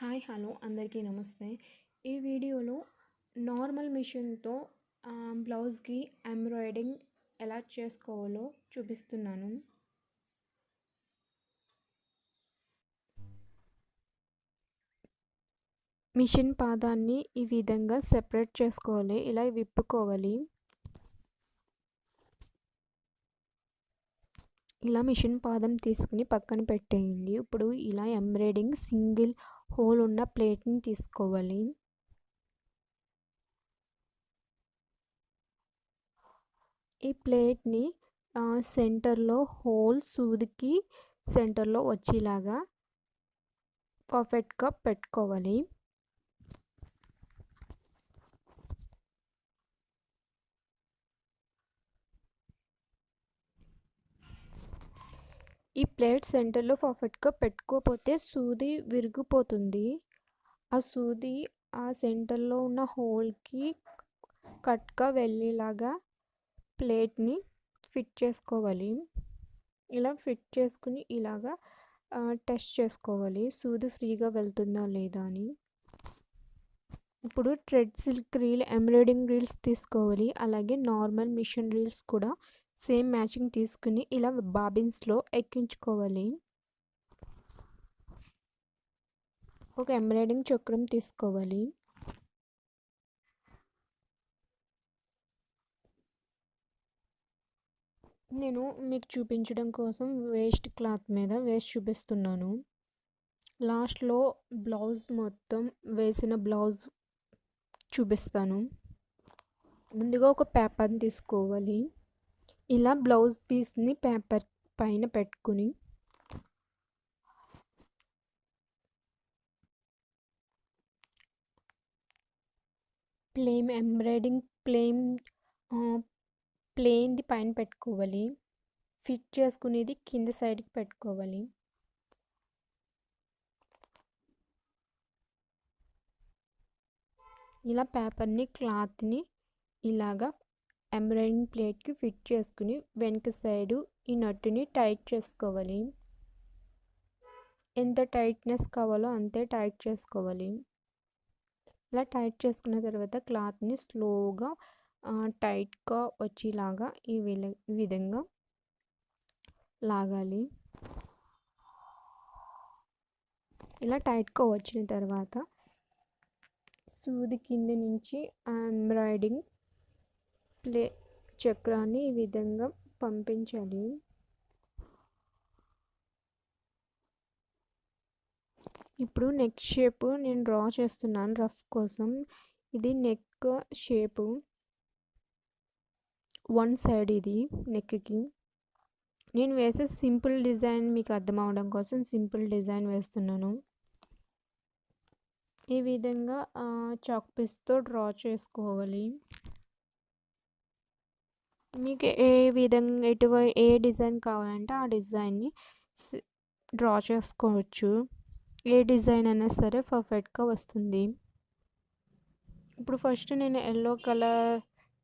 Hi hello అందరికీ నమస్తే. ఈ వీడియోలో నార్మల్ మిషన్తో బ్లౌజ్కి ఎంబ్రాయిడింగ్ ఎలా చేసుకోవాలో చూపిస్తున్నాను. మిషన్ పాదాన్ని ఈ విధంగా సెపరేట్ చేసుకోవాలి, ఇలా విప్పుకోవాలి. ఇలా మిషన్ పాదం తీసుకుని పక్కన పెట్టేయండి. ఇప్పుడు ఇలా ఎంబ్రాయిడింగ్ సింగిల్ హోల్ ఉన్న ప్లేట్ని తీసుకోవాలి. ఈ ప్లేట్ని సెంటర్లో హోల్ సూదికి సెంటర్లో వచ్చేలాగా పర్ఫెక్ట్గా పెట్టుకోవాలి. ఈ ప్లేట్ సెంటర్లో పర్ఫెక్ట్గా పెట్టుకోకపోతే సూది విరిగిపోతుంది. ఆ సూది ఆ సెంటర్లో ఉన్న హోల్కి కట్గా వెళ్ళేలాగా ప్లేట్ని ఫిట్ చేసుకోవాలి. ఇలా ఫిట్ చేసుకుని ఇలాగా టెస్ట్ చేసుకోవాలి, సూది ఫ్రీగా వెళ్తుందా లేదా అని. ఇప్పుడు thread silk reel, embroidering reels తీసుకోవాలి. అలాగే నార్మల్ మిషన్ రీల్స్ కూడా సేమ్ మ్యాచింగ్ తీసుకుని ఇలా బాబిన్స్లో ఎక్కించుకోవాలి. ఒక ఎంబ్రాయిడింగ్ చక్రం తీసుకోవాలి. నేను మీకు చూపించడం కోసం వేస్ట్ క్లాత్ మీద వేసి చూపిస్తున్నాను. లాస్ట్లో బ్లౌజ్ మొత్తం వేసిన బ్లౌజ్ చూపిస్తాను. ముందుగా ఒక పేపర్ని తీసుకోవాలి. ఇలా బ్లౌజ్ పీస్ని పేపర్ పైన పెట్టుకుని ఎంబ్రాయిడింగ్ ప్లేన్ది పైన పెట్టుకోవాలి. ఫిట్ చేసుకునేది కింద సైడ్కి పెట్టుకోవాలి. ఇలా పేపర్ని క్లాత్ని ఇలాగా ఎంబ్రాయిడింగ్ ప్లేట్కి ఫిట్ చేసుకుని వెనక సైడు ఈ నట్టుని టైట్ చేసుకోవాలి. ఎంత టైట్నెస్ కావాలో అంతే టైట్ చేసుకోవాలి. ఇలా టైట్ చేసుకున్న తర్వాత క్లాత్ని స్లోగా టైట్గా వచ్చేలాగా ఈ విధంగా లాగాలి. ఇలా టైట్గా వచ్చిన తర్వాత సూది కింద నుంచి ఎంబ్రాయిడింగ్ చక్రాన్ని ఈ విధంగా పంపించాలి. ఇప్పుడు నెక్ షేప్ నేను డ్రా చేస్తున్నాను రఫ్ కోసం. ఇది నెక్ షేపు, వన్ సైడ్ ఇది నెక్కి. నేను వేసే సింపుల్ డిజైన్ మీకు అర్థం అవడం కోసం సింపుల్ డిజైన్ వేస్తున్నాను. ఈ విధంగా చాక్ పీస్తో డ్రా చేసుకోవాలి. మీకు ఏ విధంగా ఏ డిజైన్ కావాలంటే ఆ డిజైన్ని డ్రా చేసుకోవచ్చు. ఏ డిజైన్ అయినా సరే పర్ఫెక్ట్గా వస్తుంది. ఇప్పుడు ఫస్ట్ నేను ఎల్లో కలర్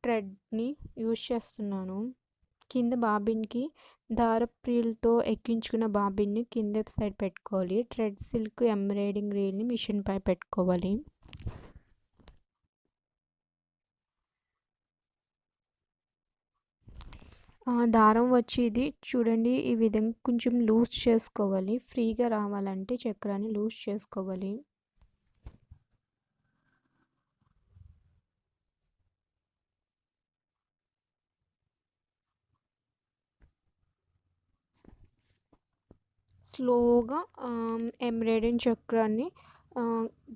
థ్రెడ్ని యూజ్ చేస్తున్నాను. కింద బాబిన్కి దారపు రీల్తో ఎక్కించుకున్న బాబిన్ని కింద సైడ్ పెట్టుకోవాలి. థ్రెడ్ సిల్క్ ఎంబ్రాయిడింగ్ రీల్ని మిషన్ పై పెట్టుకోవాలి. దారం వచ్చి ఇది చూడండి, ఈ విధంగా కొంచెం లూజ్ చేసుకోవాలి. ఫ్రీగా రావాలంటే చక్రాన్ని లూజ్ చేసుకోవాలి. స్లోగా ఎంబ్రాయిడింగ్ చక్రాన్ని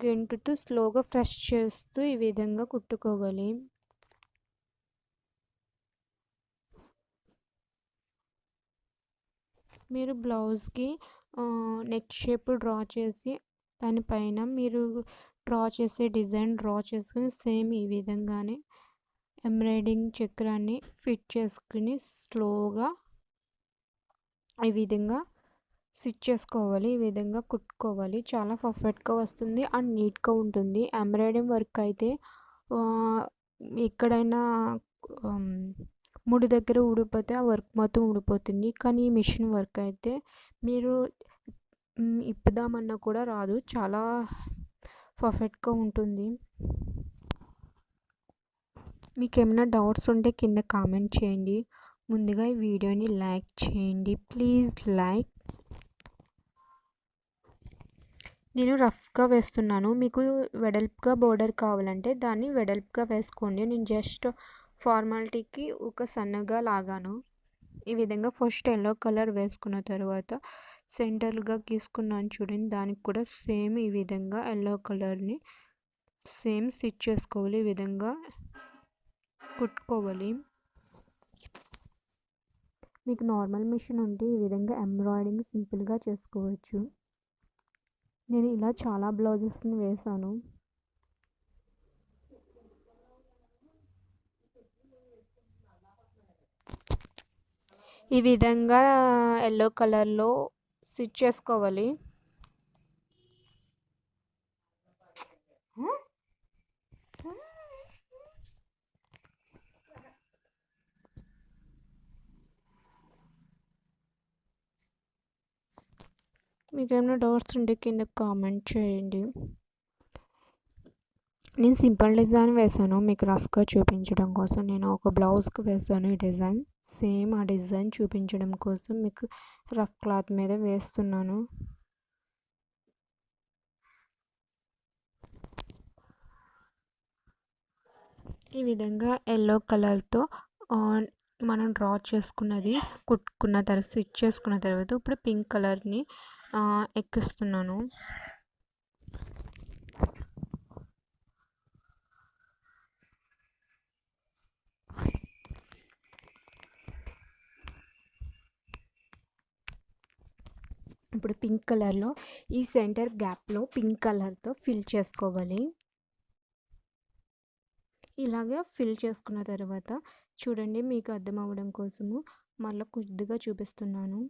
గెంటుతూ స్లోగా ప్రెస్ చేస్తూ ఈ విధంగా కుట్టుకోవాలి. మీరు బ్లౌజ్కి నెక్ షేప్ డ్రా చేసి దానిపైన మీరు డ్రా చేసే డిజైన్ డ్రా చేసుకుని సేమ్ ఈ విధంగానే ఎంబ్రాయిడింగ్ చక్రాన్ని ఫిట్ చేసుకుని స్లోగా ఈ విధంగా స్టిచ్ చేసుకోవాలి. ఈ విధంగా కుట్టుకోవాలి. చాలా పర్ఫెక్ట్గా వస్తుంది అండ్ నీట్గా ఉంటుంది. ఎంబ్రాయిడింగ్ వర్క్ అయితే ఎక్కడైనా ముడి దగ్గర ఊడిపోతే ఆ వర్క్ మొత్తం ఊడిపోతుంది. కానీ ఈ మిషన్ వర్క్ అయితే మీరు ఇప్పుదామన్నా కూడా రాదు. చాలా పర్ఫెక్ట్గా ఉంటుంది. మీకు ఏమైనా డౌట్స్ ఉంటే కింద కామెంట్ చేయండి. ముందుగా ఈ వీడియోని లైక్ చేయండి, ప్లీజ్ లైక్. నేను రఫ్గా వేస్తున్నాను. మీకు వెడల్పుగా బోర్డర్ కావాలంటే దాన్ని వెడల్పుగా వేసుకోండి. నేను జస్ట్ ఫార్మాలిటీకి ఒక సన్నగా లాగాను. ఈ విధంగా ఫస్ట్ ఎల్లో కలర్ వేసుకున్న తర్వాత సెంటర్గా గీసుకున్నాను చూడండి, దానికి కూడా సేమ్ ఈ విధంగా ఎల్లో కలర్ని సేమ్ స్టిచ్ చేసుకోవాలి. ఈ విధంగా కుట్టుకోవాలి. మీకు నార్మల్ మిషన్ ఉంటే ఈ విధంగా ఎంబ్రాయిడింగ్ సింపుల్గా చేసుకోవచ్చు. నేను ఇలా చాలా బ్లౌజెస్ని వేసాను. ఈ విధంగా ఎల్లో కలర్లో స్టిచ్ చేసుకోవాలి. మీకు ఏమైనా డౌట్స్ ఉంటే కింద కామెంట్ చేయండి. నేను సింపుల్ డిజైన్ వేసాను మీకు రఫ్గా చూపించడం కోసం. నేను ఒక బ్లౌజ్కి వేసాను ఈ డిజైన్. సేమ్ ఆ డిజైన్ చూపించడం కోసం మీకు రఫ్ క్లాత్ మీద వేస్తున్నాను. ఈ విధంగా ఎల్లో కలర్తో మనం డ్రా చేసుకున్నది కుట్టుకున్న తర్వాత స్టిచ్ చేసుకున్న తర్వాత ఇప్పుడు పింక్ కలర్ని ఎక్కిస్తున్నాను. ఇప్పుడు పింక్ కలర్లో ఈ సెంటర్ గ్యాప్లో పింక్ కలర్తో ఫిల్ చేసుకోవాలి. ఇలాగే ఫిల్ చేసుకున్న తర్వాత చూడండి, మీకు అర్థం అవ్వడం కోసము మళ్ళీ కొద్దిగా చూపిస్తున్నాను.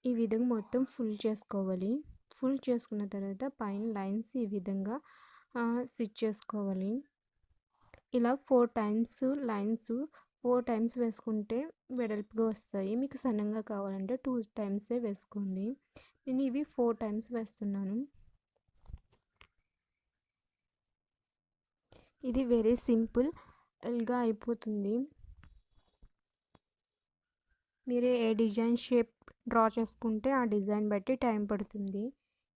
ఈ విధంగా మొత్తం ఫుల్ చేసుకోవాలి. ఫుల్ చేసుకున్న తర్వాత పైన లైన్స్ ఈ విధంగా స్టిచ్ చేసుకోవాలి. ఇలా 4 టైమ్స్ లైన్స్ 4 టైమ్స్ వేసుకుంటే వెడల్పుగా వస్తాయి. మీకు సన్నంగా కావాలంటే 2 టైమ్సే వేసుకోండి. నేను ఇవి 4 టైమ్స్ వేస్తున్నాను. ఇది వెరీ సింపుల్గా అయిపోతుంది. మీరు ఏ డిజైన్ షేప్ డ్రా చేసుకుంటే ఆ డిజైన్ బట్టి టైం పడుతుంది.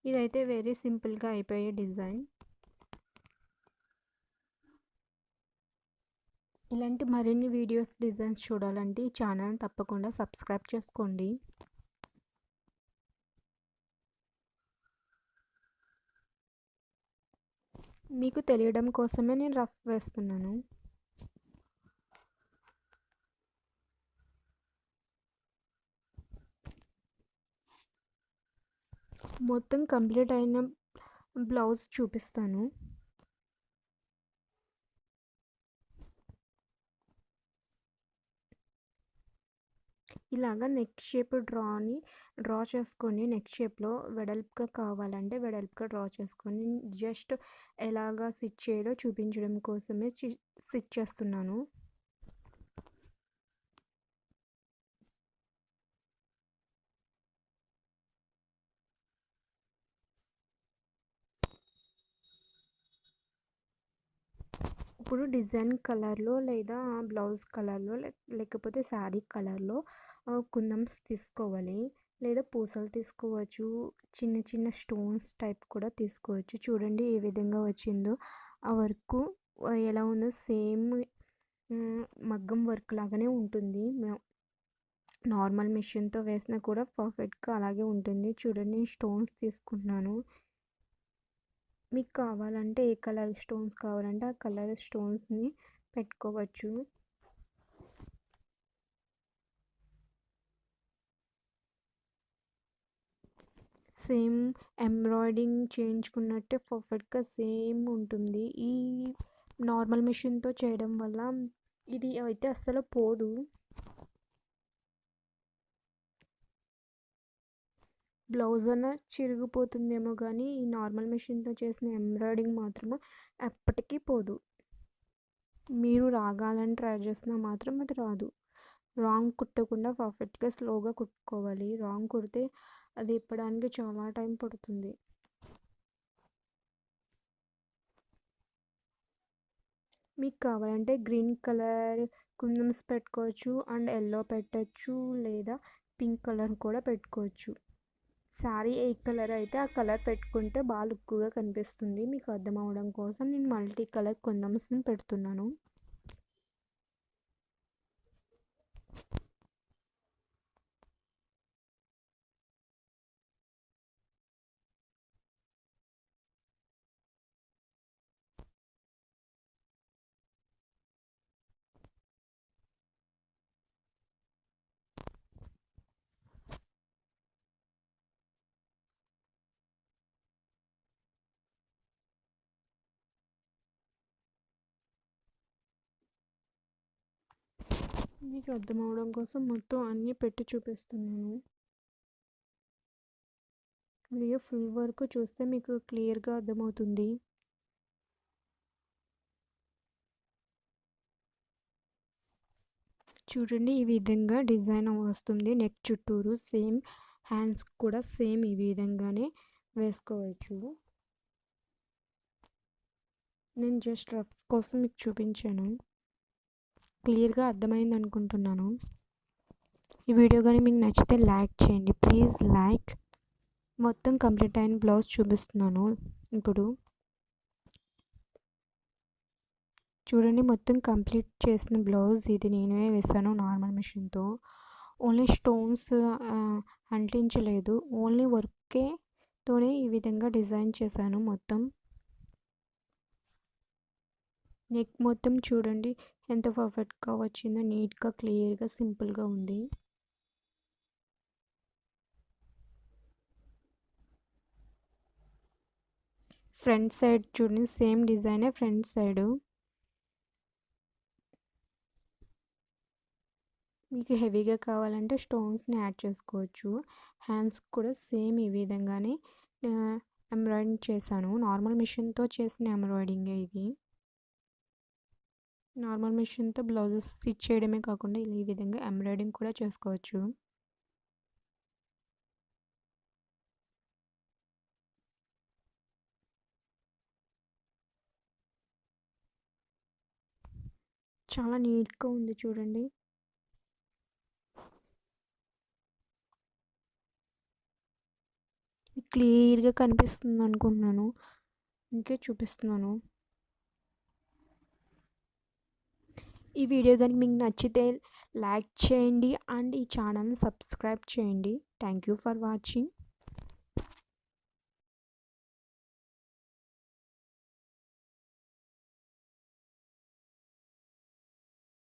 ఇదైతే వెరీ సింపుల్గా అయిపోయే డిజైన్. ఇలాంటి మరిన్ని వీడియోస్ డిజైన్స్ చూడాలంటే ఈ ఛానల్ తప్పకుండా సబ్స్క్రైబ్ చేసుకోండి. మీకు తెలియడం కోసమే నేను రఫ్ వేస్తున్నాను. మొత్తం కంప్లీట్ అయిన బ్లౌజ్ చూపిస్తాను. ఇలాగా నెక్ షేప్ డ్రా చేసుకొని నెక్ షేప్లో వెడల్పుగా కావాలంటే వెడల్పుగా డ్రా చేసుకొని జస్ట్ ఎలాగా స్టిచ్ చేయాలో చూపించడం కోసమే స్టిచ్ చేస్తున్నాను. ఇప్పుడు డిజైన్ కలర్లో లేదా బ్లౌజ్ కలర్లో లేకపోతే శారీ కలర్లో కుందన్స్ తీసుకోవాలి, లేదా పూసలు తీసుకోవచ్చు, చిన్న చిన్న స్టోన్స్ టైప్ కూడా తీసుకోవచ్చు. చూడండి ఏ విధంగా వచ్చిందో. ఆ వర్క్ ఎలా ఉందో సేమ్ మగ్గం వర్క్ లాగానే ఉంటుంది. నార్మల్ మిషన్తో వేసినా కూడా పర్ఫెక్ట్గా అలాగే ఉంటుంది. చూడండి, నేను స్టోన్స్ తీసుకుంటున్నాను. మీకు కావాలంటే ఏ కలర్ స్టోన్స్ కావాలంటే ఆ కలర్ స్టోన్స్ని పెట్టుకోవచ్చు. సేమ్ ఎంబ్రాయిడింగ్ చేయించుకున్నట్టే పర్ఫెక్ట్గా సేమ్ ఉంటుంది. ఈ నార్మల్ మిషన్తో చేయడం వల్ల ఇది అయితే అస్సలు పోదు. బ్లౌజ్ అన్న చిరిగిపోతుందేమో కానీ ఈ నార్మల్ మిషన్తో చేసిన ఎంబ్రాయిడింగ్ మాత్రము ఎప్పటికీ పోదు. మీరు రాగాలని ట్రై చేసినా మాత్రం అది రాదు. రాంగ్ కుట్టకుండా పర్ఫెక్ట్గా స్లోగా కుట్టుకోవాలి. రాంగ్ కుడితే అది ఇప్పడానికి చాలా టైం పడుతుంది. మీకు కావాలంటే గ్రీన్ కలర్ కుందన్స్ పెట్టుకోవచ్చు అండ్ ఎల్లో పెట్టచ్చు, లేదా పింక్ కలర్ కూడా పెట్టుకోవచ్చు. శారీ ఏ కలర్ అయితే ఆ కలర్ పెట్టుకుంటే బాగా లుక్గా కనిపిస్తుంది. మీకు అర్థం అవడం కోసం నేను మల్టీ కలర్ కుందన్స్ని పెడుతున్నాను. మీకు అర్థం అవడం కోసం మొత్తం అన్నీ పెట్టి చూపిస్తున్నాను. వీడియో ఫుల్ వరకు చూస్తే మీకు క్లియర్గా అర్థమవుతుంది. చూడండి, ఈ విధంగా డిజైన్ వస్తుంది. నెక్ చుట్టూరు సేమ్, హ్యాండ్స్ కూడా సేమ్ ఈ విధంగానే వేసుకోవచ్చు. నేను జస్ట్ రఫ్ కోసం మీకు చూపించాను. క్లియర్గా అర్థమైంది అనుకుంటున్నాను. ఈ వీడియో కానీ మీకు నచ్చితే లైక్ చేయండి, ప్లీజ్ లైక్. మొత్తం కంప్లీట్ అయిన బ్లౌజ్ చూపిస్తున్నాను ఇప్పుడు. చూడండి, మొత్తం కంప్లీట్ చేసిన బ్లౌజ్ ఇది నేనే వేసాను నార్మల్ మిషన్తో. ఓన్లీ స్టోన్స్ అంటించలేదు, ఓన్లీ వర్కేతోనే ఈ విధంగా డిజైన్ చేశాను మొత్తం. నెక్ మొత్తం చూడండి ఎంత పర్ఫెక్ట్గా వచ్చిందో, నీట్గా క్లియర్గా సింపుల్గా ఉంది. ఫ్రంట్ సైడ్ చూడండి, సేమ్ డిజైనే ఫ్రంట్ సైడు. మీకు హెవీగా కావాలంటే స్టోన్స్ని యాడ్ చేసుకోవచ్చు. హ్యాండ్స్ కూడా సేమ్ ఈ విధంగానే ఎంబ్రాయిడింగ్ చేశాను. నార్మల్ మిషన్తో చేసిన ఎంబ్రాయిడింగే ఇది. నార్మల్ మిషన్తో బ్లౌజెస్ స్టిచ్ చేయడమే కాకుండా ఈ విధంగా ఎంబ్రాయిడింగ్ కూడా చేసుకోవచ్చు. చాలా నీట్గా ఉంది చూడండి. క్లియర్గా కనిపిస్తుంది అనుకుంటున్నాను, ఇంకే చూపిస్తున్నాను. ఈ వీడియో కానీ మీకు నచ్చితే లైక్ చేయండి అండ్ ఈ ఛానల్ని సబ్స్క్రైబ్ చేయండి. Thank you for watching.